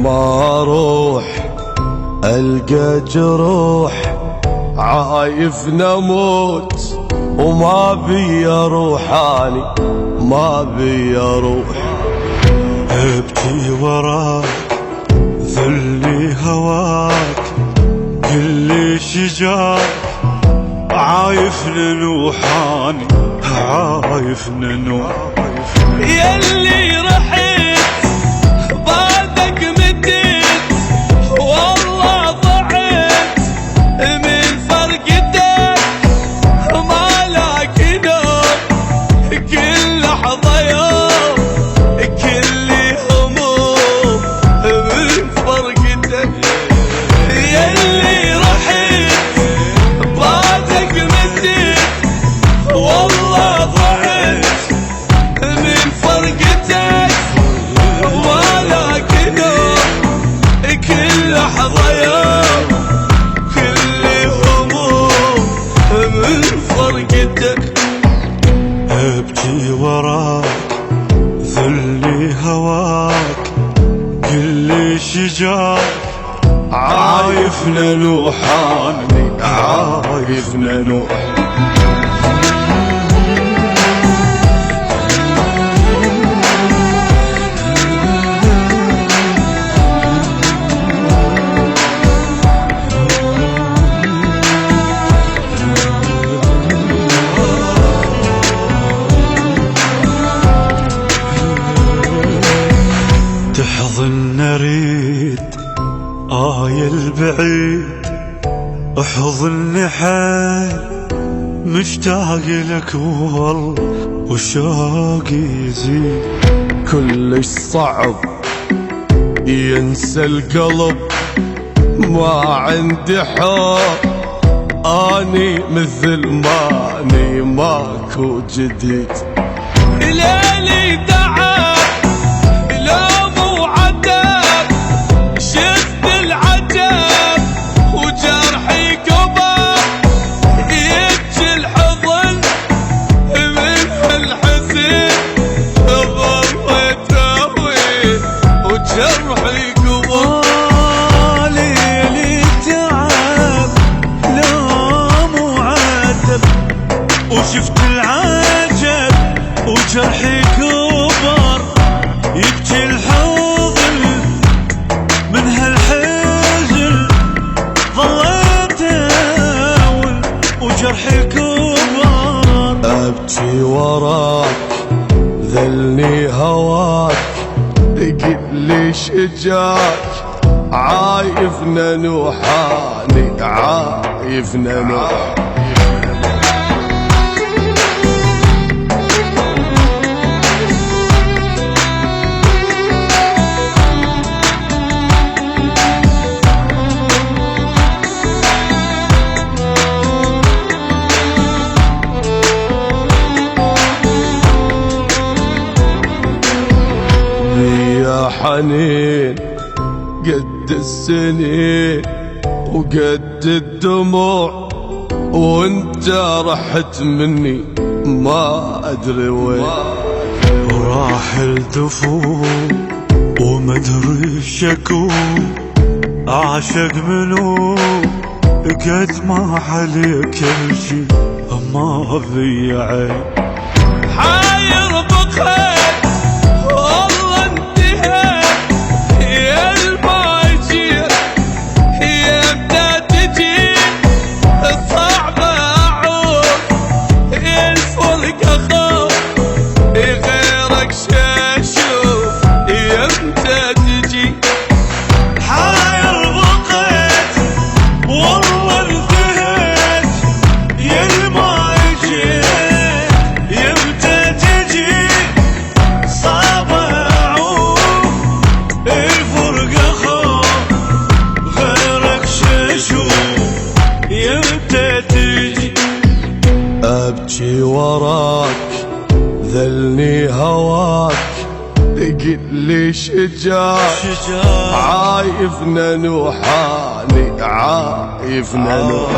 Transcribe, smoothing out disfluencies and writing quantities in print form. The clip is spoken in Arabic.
ما اروح القى جروح عايف نموت وما بي روحاني ما بي روح. ابكي وراك ذلي هواك كل شجاك عايف ننوحاني عايف ننوح. يلي رحت بعدك مديت والله ضعت من فرقتك ما لاك نوم كل لحظة يوم كل هموم من فرقتك. يلي رحت بعدك مديت والله ضعت من فرقتك ولك نوم كل لحظة يوم كل هموم من فرقتك. ابكي وراك ذلي هواك كل شجاك عايف ننوحاني عايف ننوح. تحضن اريد يا البعيد احضني حيل مشتاق لك والله وشوقي يزيد. كلش صعب ينسى القلب ما عندي حب اني مثل ماني ماكو جديد. ليلي تعب لوم وعذاب شفت العجب وجرحي كبر يبكي الحضن من الحزن ضليت اهوي وجرحي كبر. ليلي تعب لوم وعذب وشفت العجب وجرحي كبر يبكي الحضن من هالحزن ظليت اول وجرحي كبر. ابكي وراك ذلني هواك قل لي شجاك عايف ننوحاني عايف ننوح. يا حنين قد السنين وقد الدموع وانت رحت مني ما ادري وين. وراح الدفوع ومدري شكو اعشق منو قد ما عليك كل شي ما في عين. حاير بخير والله انتهيت يا الماجير يبدا تجي صعبة اعود الفرقة خوف غيرك شاشوف يبدا تجي. حاير بقيت والله انتهيت يا الماجير يبدا تجي صعبة اعود الفرقة خوف غيرك شاشوف يبدا تجي. ابكي وراك ذلني هواك قل لي شجاك عايف ننوحاني عايف ننوح.